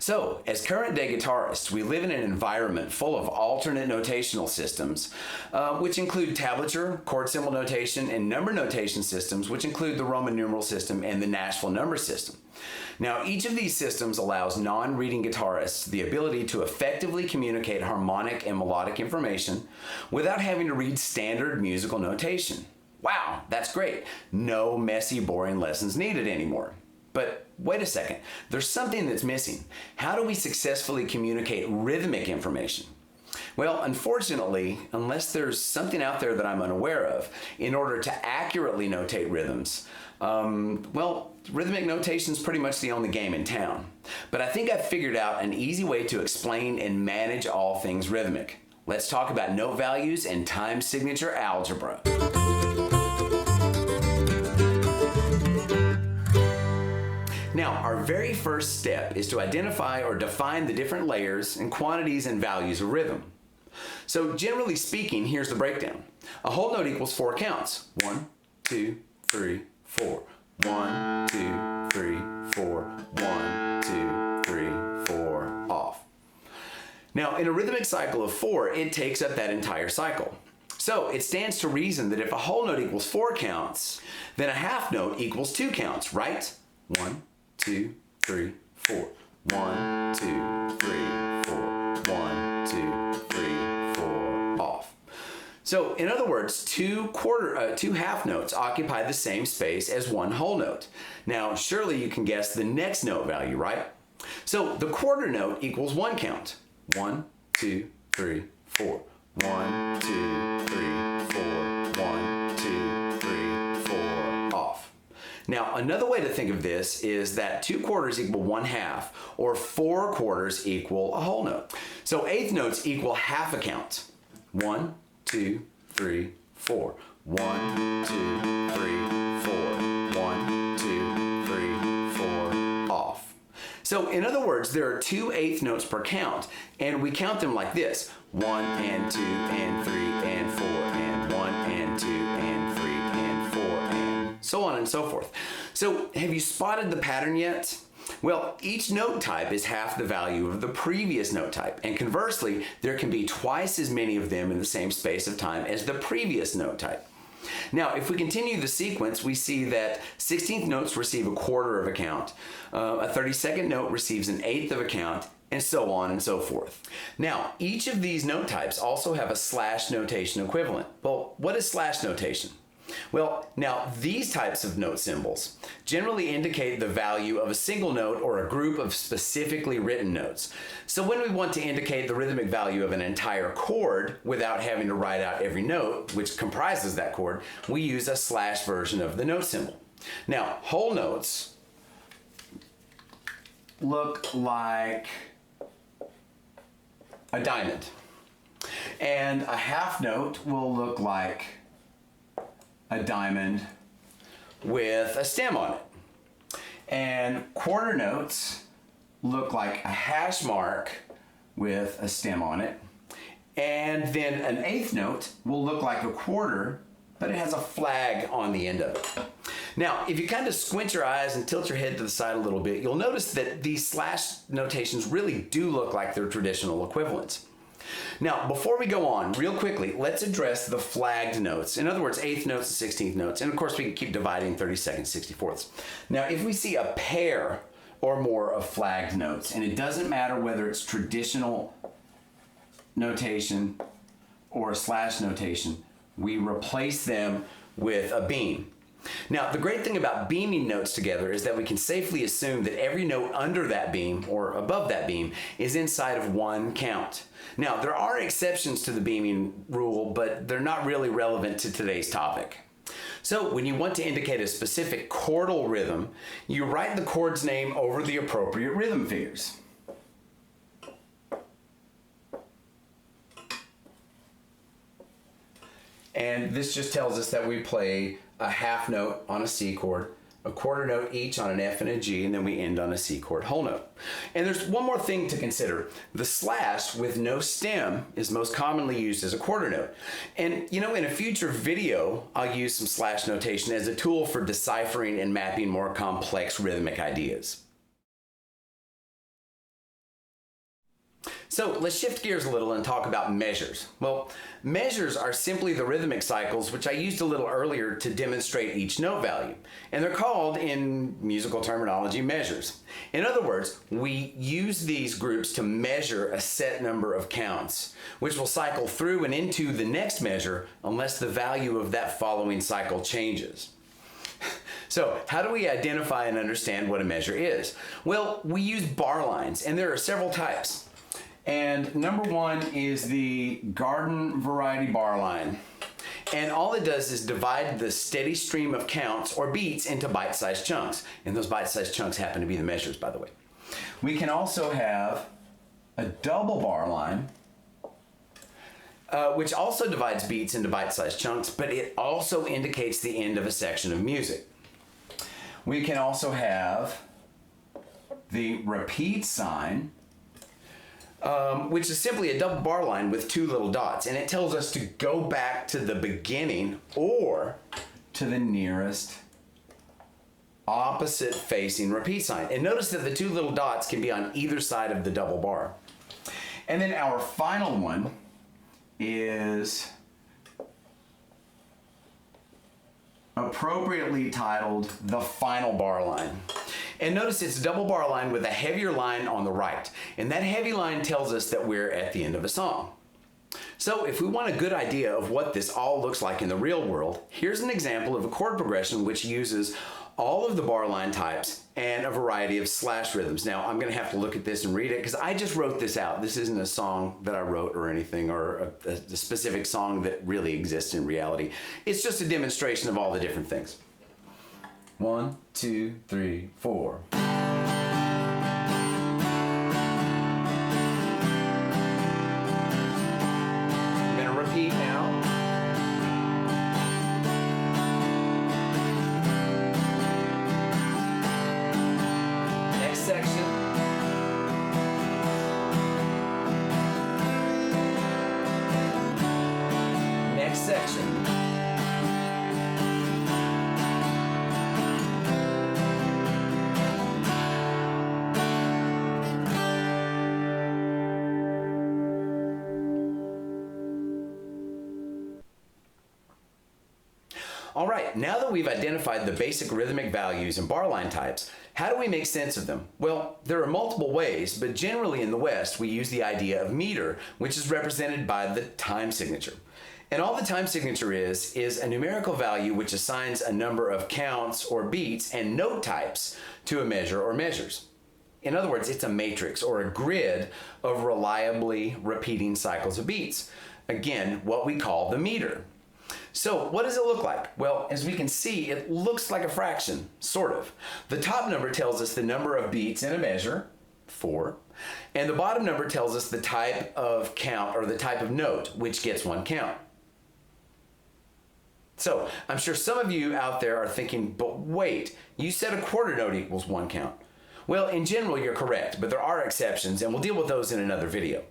So, as current day guitarists, we live in an environment full of alternate notational systems, which include tablature, chord symbol notation, and number notation systems, which include the Roman numeral system and the Nashville number system. Now, each of these systems allows non-reading guitarists the ability to effectively communicate harmonic and melodic information without having to read standard musical notation. Wow, that's great. No messy, boring lessons needed anymore. But wait a second, there's something that's missing. How do we successfully communicate rhythmic information? Well, unfortunately, unless there's something out there that I'm unaware of, in order to accurately notate rhythms, rhythmic notation is pretty much the only game in town. But I think I've figured out an easy way to explain and manage all things rhythmic. Let's talk about note values and time signature algebra. Now, our very first step is to identify or define the different layers and quantities and values of rhythm. So generally speaking, here's the breakdown. A whole note equals 4 counts. 1, 2, 3, 4. 1, 2, 3, 4. 1, 2, 3, 4. Off. Now, in a rhythmic cycle of 4, it takes up that entire cycle. So it stands to reason that if a whole note equals 4 counts, then a half note equals 2 counts, right? 1, 2, 3, 4. 1, 2, 3, 4. 1, 2, 3, 4. Off. So in other words, two half notes occupy the same space as one whole note. Now, surely you can guess the next note value, right? So the quarter note equals 1 count. 1, 2, 3, 4. 1, 2, 3, 4. 1, 2, 3, 4. Off. Now, another way to think of this is that 2 quarters equal 1 half, or 4 quarters equal a whole note. So eighth notes equal half a count. 1, 2, 3, 4. 1, 2, 3, 4. 1, 2, 3, 4. Off. So in other words, there are 2 eighth notes per count, and we count them like this: 1 and 2 and 3 and 4 and 1 and 2 and 3 and 4 and so on and so forth. So have you spotted the pattern yet? Well, each note type is half the value of the previous note type, and conversely, there can be twice as many of them in the same space of time as the previous note type. Now, if we continue the sequence, we see that 16th notes receive a quarter of a count, a 32nd note receives an eighth of a count, and so on and so forth. Now, each of these note types also have a slash notation equivalent. Well, what is slash notation? Well, now these types of note symbols generally indicate the value of a single note or a group of specifically written notes. So when we want to indicate the rhythmic value of an entire chord without having to write out every note which comprises that chord, we use a slash version of the note symbol. Now, whole notes look like a diamond, and a half note will look like a diamond with a stem on it. And quarter notes look like a hash mark with a stem on it. And then an eighth note will look like a quarter, but it has a flag on the end of it. Now, if you kind of squint your eyes and tilt your head to the side a little bit, you'll notice that these slash notations really do look like their traditional equivalents. Now, before we go on, real quickly, let's address the flagged notes. In other words, eighth notes and 16th notes. And of course, we can keep dividing 32nd, 64ths. Now, if we see a pair or more of flagged notes, and it doesn't matter whether it's traditional notation or slash notation, we replace them with a beam. Now, the great thing about beaming notes together is that we can safely assume that every note under that beam or above that beam is inside of 1 count. Now, there are exceptions to the beaming rule, but they're not really relevant to today's topic. So when you want to indicate a specific chordal rhythm, you write the chord's name over the appropriate rhythm figures. And this just tells us that we play a half note on a C chord, a quarter note each on an F and a G, and then we end on a C chord whole note. And there's one more thing to consider. The slash with no stem is most commonly used as a quarter note. And you know, in a future video, I'll use some slash notation as a tool for deciphering and mapping more complex rhythmic ideas. So let's shift gears a little and talk about measures. Well, measures are simply the rhythmic cycles, which I used a little earlier to demonstrate each note value. And they're called, in musical terminology, measures. In other words, we use these groups to measure a set number of counts, which will cycle through and into the next measure unless the value of that following cycle changes. So, how do we identify and understand what a measure is? Well, we use bar lines, and there are several types. And number one is the garden variety bar line. And all it does is divide the steady stream of counts or beats into bite-sized chunks. And those bite-sized chunks happen to be the measures, by the way. We can also have a double bar line, which also divides beats into bite-sized chunks, but it also indicates the end of a section of music. We can also have the repeat sign, which is simply a double bar line with two little dots, and it tells us to go back to the beginning or to the nearest opposite facing repeat sign. And notice that the two little dots can be on either side of the double bar. And then our final one is appropriately titled the final bar line. And notice it's a double bar line with a heavier line on the right. And that heavy line tells us that we're at the end of a song. So if we want a good idea of what this all looks like in the real world, here's an example of a chord progression which uses all of the bar line types and a variety of slash rhythms. Now, I'm gonna have to look at this and read it because I just wrote this out. This isn't a song that I wrote or anything, or a specific song that really exists in reality. It's just a demonstration of all the different things. 1, 2, 3, 4. I'm gonna repeat now. Next section. Next section. All right, now that we've identified the basic rhythmic values and bar line types, how do we make sense of them? Well, there are multiple ways, but generally in the West, we use the idea of meter, which is represented by the time signature. And all the time signature is a numerical value which assigns a number of counts or beats and note types to a measure or measures. In other words, it's a matrix or a grid of reliably repeating cycles of beats. Again, what we call the meter. So what does it look like? Well, as we can see, it looks like a fraction, sort of. The top number tells us the number of beats in a measure, 4, and the bottom number tells us the type of count or the type of note, which gets 1 count. So I'm sure some of you out there are thinking, but wait, you said a quarter note equals 1 count. Well, in general, you're correct, but there are exceptions, and we'll deal with those in another video.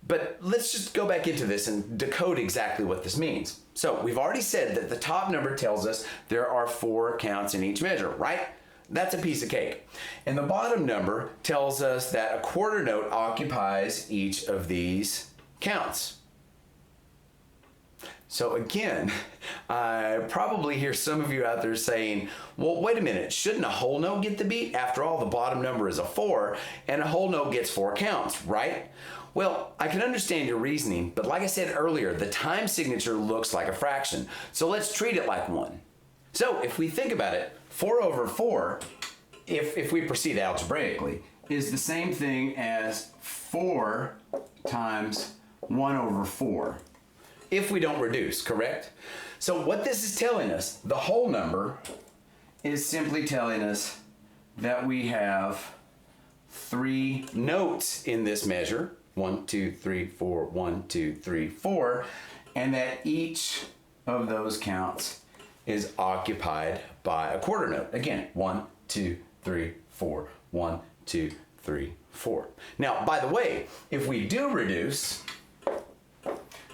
But let's just go back into this and decode exactly what this means. So we've already said that the top number tells us there are 4 counts in each measure, right? That's a piece of cake. And the bottom number tells us that a quarter note occupies each of these counts. So again, I probably hear some of you out there saying, well, wait a minute, shouldn't a whole note get the beat? After all, the bottom number is a 4, and a whole note gets 4 counts, right? Well, I can understand your reasoning, but like I said earlier, the time signature looks like a fraction. So let's treat it like one. So if we think about it, 4 over 4, if we proceed algebraically, is the same thing as 4 times 1 over 4. If we don't reduce, correct? So what this is telling us, the whole number, is simply telling us that we have 3 notes in this measure. 1, 2, 3, 4, 1, 2, 3, 4, and that each of those counts is occupied by a quarter note. Again, 1, 2, 3, 4, 1, 2, 3, 4. Now, by the way, if we do reduce,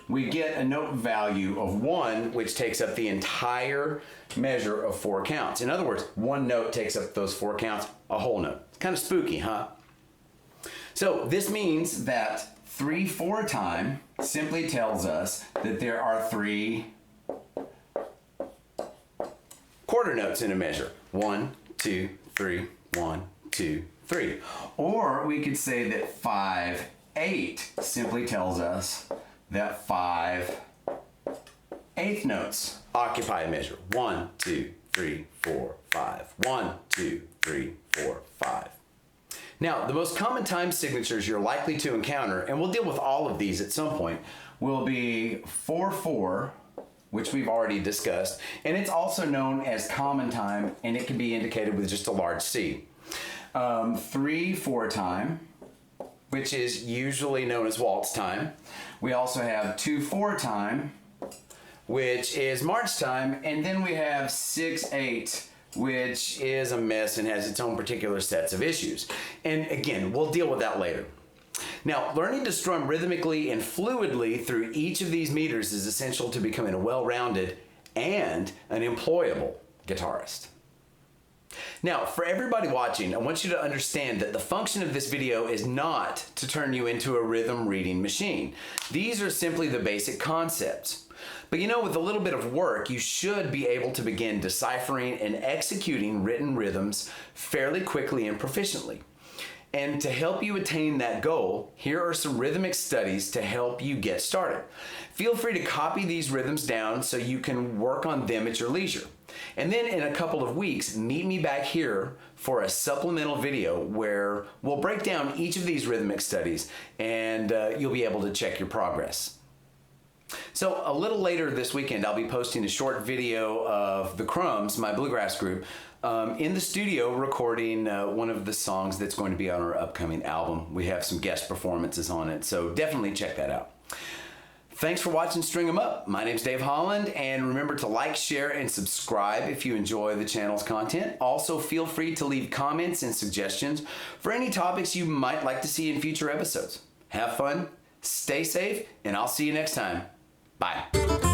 we get a note value of 1, which takes up the entire measure of 4 counts. In other words, 1 note takes up those 4 counts, a whole note. It's kind of spooky, huh? So this means that 3/4 time simply tells us that there are 3 quarter notes in a measure. 1, 2, 3, 1, 2, 3. Or we could say that 5/8 simply tells us that 5/8 notes occupy a measure. 1, 2, 3, 4, 5. 1, 2, 3, 4, 5. Now, the most common time signatures you're likely to encounter, and we'll deal with all of these at some point, will be 4/4, which we've already discussed, and it's also known as common time, and it can be indicated with just a large C. 3/4 time, which is usually known as waltz time. We also have 2/4 time, which is march time, and then we have 6/8, which is a mess and has its own particular sets of issues. And again, we'll deal with that later. Now, learning to strum rhythmically and fluidly through each of these meters is essential to becoming a well-rounded and an employable guitarist. Now, for everybody watching, I want you to understand that the function of this video is not to turn you into a rhythm reading machine. These are simply the basic concepts. But you know, with a little bit of work, you should be able to begin deciphering and executing written rhythms fairly quickly and proficiently. And to help you attain that goal, here are some rhythmic studies to help you get started. Feel free to copy these rhythms down so you can work on them at your leisure. And then in a couple of weeks, meet me back here for a supplemental video where we'll break down each of these rhythmic studies and you'll be able to check your progress. So a little later this weekend, I'll be posting a short video of the Crumbs, my bluegrass group, in the studio recording one of the songs that's going to be on our upcoming album. We have some guest performances on it, so definitely check that out. Thanks for watching String 'em Up. My name's Dave Holland, and remember to like, share, and subscribe if you enjoy the channel's content. Also, feel free to leave comments and suggestions for any topics you might like to see in future episodes. Have fun, stay safe, and I'll see you next time. Bye.